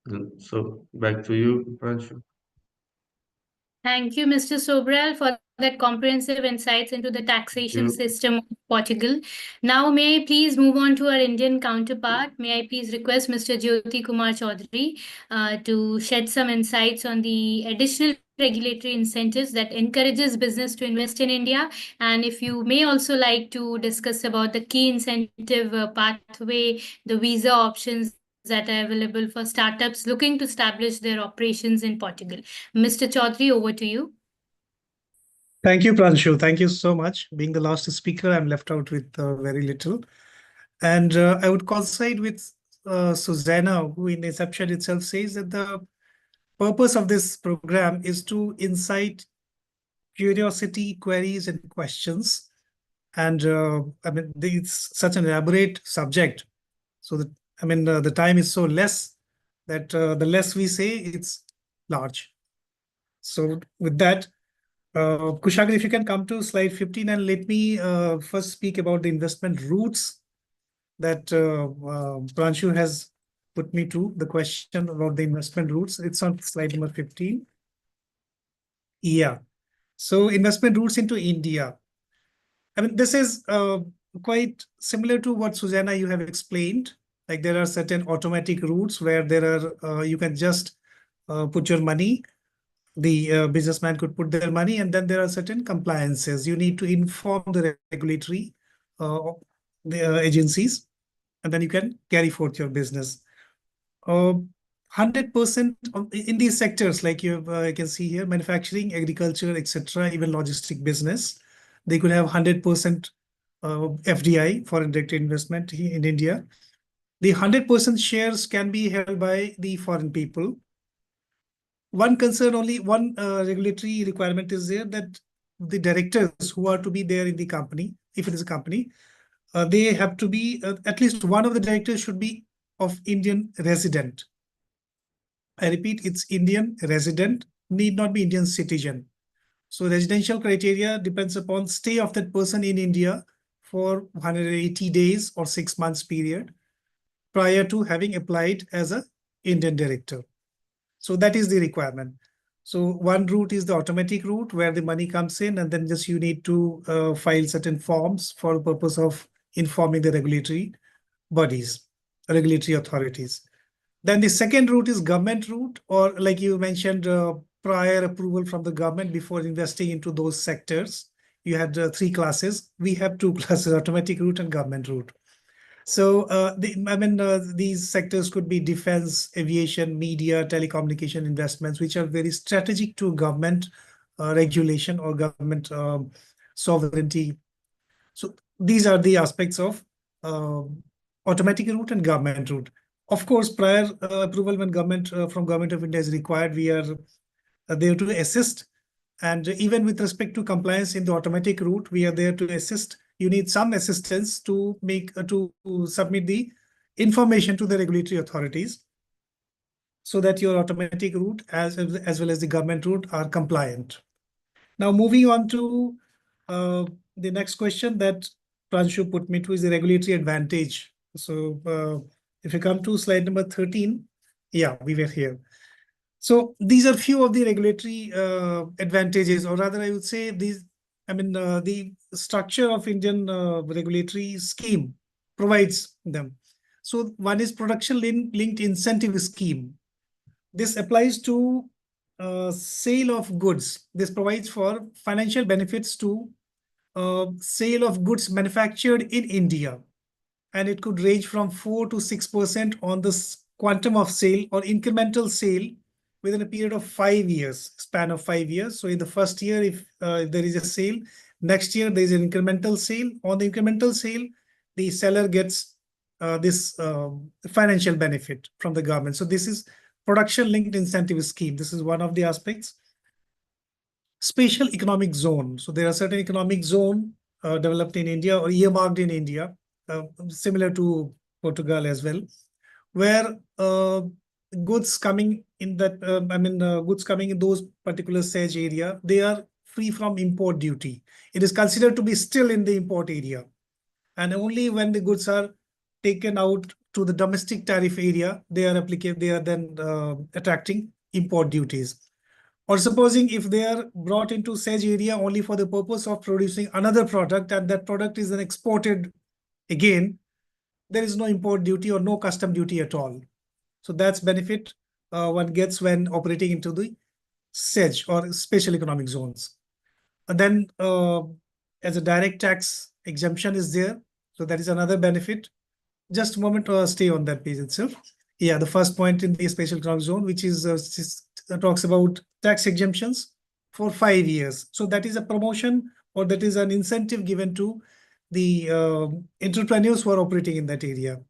[SPEAKER 5] And so back to you, Pranshu.
[SPEAKER 1] Thank you, Mr. Sobral, for that comprehensive insights into the taxation system of Portugal. Now, may I please move on to our Indian counterpart? May I please request Mr. Jyoti Kumar Chaudhary to shed some insights on the additional regulatory incentives that encourages business to invest in India, and if you may also like to discuss about the key incentive pathway, the visa options that are available for startups looking to establish their operations in Portugal. Mr. Chaudhary, over to you.
[SPEAKER 6] Thank you, Pranshu. Thank you so much. Being the last speaker, I'm left out with very little. And I would coincide with Susana, who in inception itself says that the purpose of this program is to incite curiosity, queries, and questions. And I mean, it's such an elaborate subject. So that, I mean, the time is so less that the less we say, it's large. So with that, Kushagra, if you can come to slide 15 and let me first speak about the investment routes that Pranshu has put me to, the question about the investment routes. It's on slide number 15. Yeah. So investment routes into India. I mean, this is quite similar to what Susana you have explained. Like there are certain automatic routes where there are, you can just put your money. The businessman could put their money, and then there are certain compliances. You need to inform the regulatory agencies, and then you can carry forth your business. 100% in these sectors, like you can see here, manufacturing, agriculture, etc., even logistic business, they could have 100% FDI, foreign direct investment in India. The 100% shares can be held by the foreign people. One concern, only one regulatory requirement is there, that the directors who are to be there in the company, if it is a company, they have to be, at least one of the directors should be of Indian resident. I repeat, it's Indian resident, need not be Indian citizen. So residential criteria depends upon stay of that person in India for 180 days or 6 months period prior to having applied as an Indian director. So that is the requirement. So one route is the automatic route where the money comes in, and then just you need to file certain forms for the purpose of informing the regulatory bodies, regulatory authorities. Then the second route is government route, or like you mentioned, prior approval from the government before investing into those sectors. You had 3 classes. We have 2 classes, automatic route and government route. So these sectors could be defense, aviation, media, telecommunication investments, which are very strategic to government regulation or government sovereignty. So these are the aspects of automatic route and government route. Of course, prior approval when government from Government of India is required, we are there to assist. And even with respect to compliance in the automatic route, we are there to assist. You need some assistance to submit the information to the regulatory authorities so that your automatic route as well as the government route are compliant. Now, moving on to the next question that Pranshu put me to is the regulatory advantage. So if you come to slide number 13, yeah, we were here. So these are few of the regulatory advantages, or rather I would say these, the structure of Indian regulatory scheme provides them. So one is production linked incentive scheme. This applies to sale of goods. This provides for financial benefits to sale of goods manufactured in India. And it could range from 4 to 6% on the quantum of sale or incremental sale within a period of 5 years, span of 5 years. So in the first year, if there is a sale, next year there is an incremental sale. On the incremental sale, the seller gets this financial benefit from the government. So this is production linked incentive scheme. This is one of the aspects. Special economic zone. So there are certain economic zone developed in India or earmarked in India, similar to Portugal as well, where goods coming in that, goods coming in those particular SEZ area, they are free from import duty. It is considered to be still in the import area. And only when the goods are taken out to the domestic tariff area, they are then attracting import duties. Or supposing if they are brought into SEZ area only for the purpose of producing another product, and that product is then exported again, there is no import duty or no custom duty at all. So that's benefit one gets when operating into the SEZ or special economic zones. And then as a direct tax exemption is there. So that is another benefit. Just a moment, stay on that page itself. Yeah, the first point in the special economic zone, which is talks about tax exemptions for 5 years. So that is a promotion, or that is an incentive given to the entrepreneurs who are operating in that area.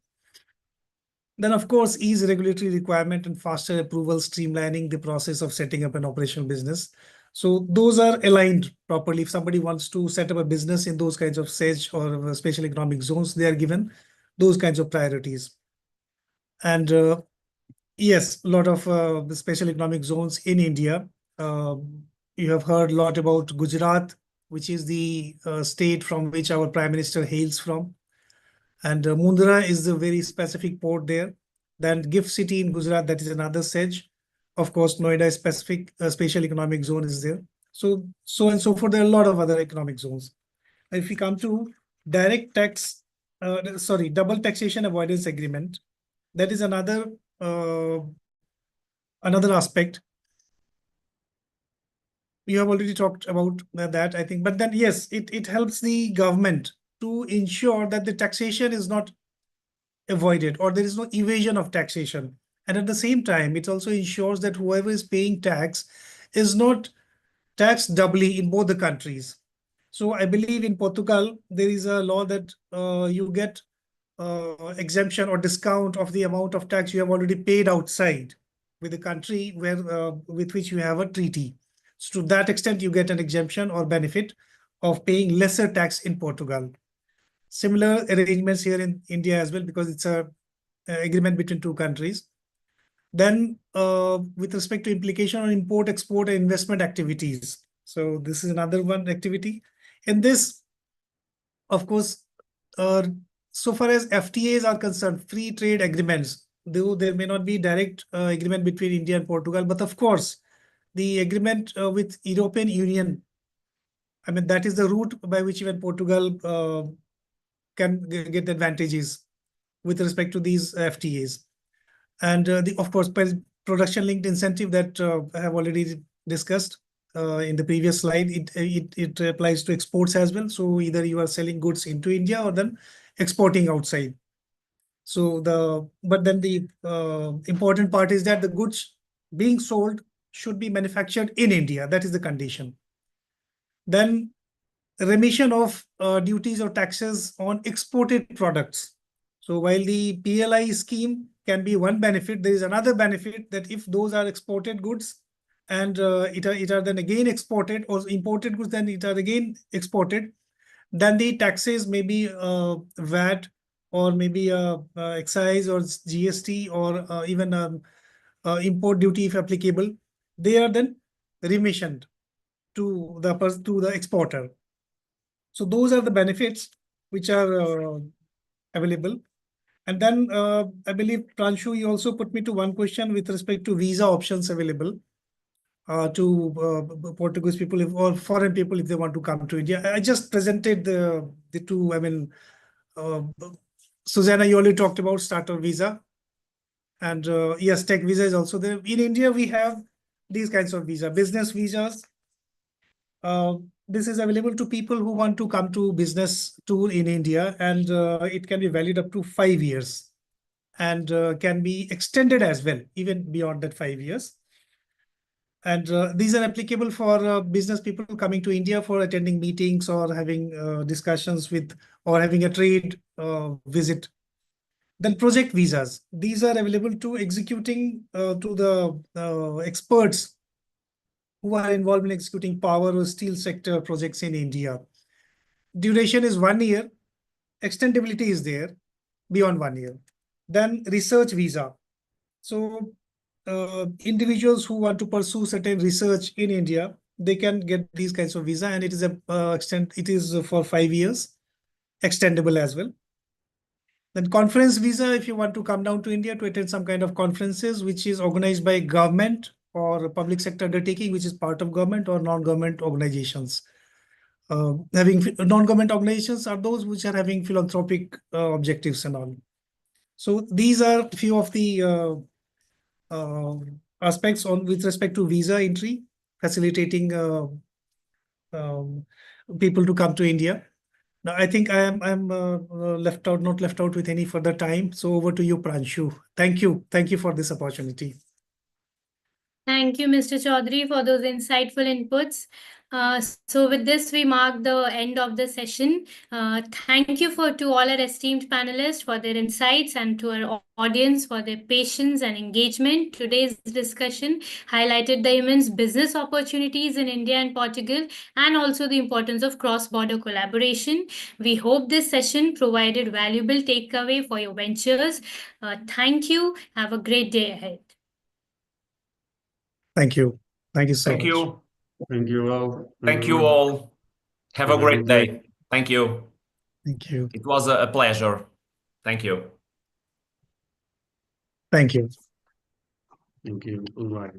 [SPEAKER 6] Then, of course, ease regulatory requirement and faster approval, streamlining the process of setting up an operational business. So those are aligned properly. If somebody wants to set up a business in those kinds of SEZ or special economic zones, they are given those kinds of priorities. And yes, a lot of the special economic zones in India. You have heard a lot about Gujarat, which is the state from which our Prime Minister hails from. And Mundra is a very specific port there. Then Gift City in Gujarat, that is another SEZ. Of course, Noida specific special economic zone is there. So and so forth. There are a lot of other economic zones. If we come to direct tax, double taxation avoidance agreement, that is another aspect. You have already talked about that, I think. But then, yes, it helps the government to ensure that the taxation is not avoided or there is no evasion of taxation. And at the same time, it also ensures that whoever is paying tax is not taxed doubly in both the countries. So I believe in Portugal, there is a law that you get exemption or discount of the amount of tax you have already paid outside with the country with which you have a treaty. So to that extent, you get an exemption or benefit of paying lesser tax in Portugal. Similar arrangements here in India as well, because it's a agreement between two countries. Then with respect to implication on import, export, and investment activities. So this is another one activity. In this, of course, so far as FTAs are concerned, free trade agreements, though there may not be direct agreement between India and Portugal, but of course, the agreement with European Union, that is the route by which even Portugal can get advantages with respect to these FTAs. And of course, production linked incentive that I have already discussed in the previous slide, it applies to exports as well. So either you are selling goods into India or then exporting outside. So but then the important part is that the goods being sold should be manufactured in India. That is the condition. Then remission of duties or taxes on exported products. So while the PLI scheme can be one benefit, there is another benefit that if those are exported goods, and it are then again exported, or imported goods, then it are again exported, then the taxes, maybe VAT, or maybe excise or GST, or even import duty if applicable, they are then remissioned to the exporter. So those are the benefits which are available. And then I believe, Pranshu, you also put me to one question with respect to visa options available to Portuguese people or foreign people if they want to come to India. I just presented the two. I mean, Susana, you already talked about starter visa, and yes, tech visa is also there. In India, we have these kinds of visa, business visas. This is available to people who want to come to business tour in India, and it can be valid up to 5 years, and can be extended as well, even beyond that 5 years. And these are applicable for business people coming to India for attending meetings or having discussions with, or having a trade visit. Then project visas. These are available to executing to the experts who are involved in executing power or steel sector projects in India. Duration is 1 year. Extendability is there beyond 1 year. Then research visa. So individuals who want to pursue certain research in India, they can get these kinds of visa, and it is it is for 5 years, extendable as well. Then conference visa, if you want to come down to India to attend some kind of conferences which is organized by government or public sector undertaking, which is part of government or non-government organizations. Having non-government organizations are those which are having philanthropic objectives and all. So these are a few of the aspects on with respect to visa entry, facilitating people to come to India. Now, I think I'm not left out with any further time. So over to you, Pranshu. Thank you for this opportunity.
[SPEAKER 1] Thank you, Mr. Chaudhary, for those insightful inputs. So with this, we mark the end of the session. Thank you to all our esteemed panelists for their insights, and to our audience for their patience and engagement. Today's discussion highlighted the immense business opportunities in India and Portugal, and also the importance of cross-border collaboration. We hope this session provided valuable takeaway for your ventures. Thank you. Have a great day ahead.
[SPEAKER 6] Thank you. Thank you so much.
[SPEAKER 3] Thank you.
[SPEAKER 5] Thank you all.
[SPEAKER 3] Thank you all. Have a great day. Thank you.
[SPEAKER 6] Thank you.
[SPEAKER 3] It was a pleasure. Thank you.
[SPEAKER 6] Thank you.
[SPEAKER 5] Thank you. Goodbye.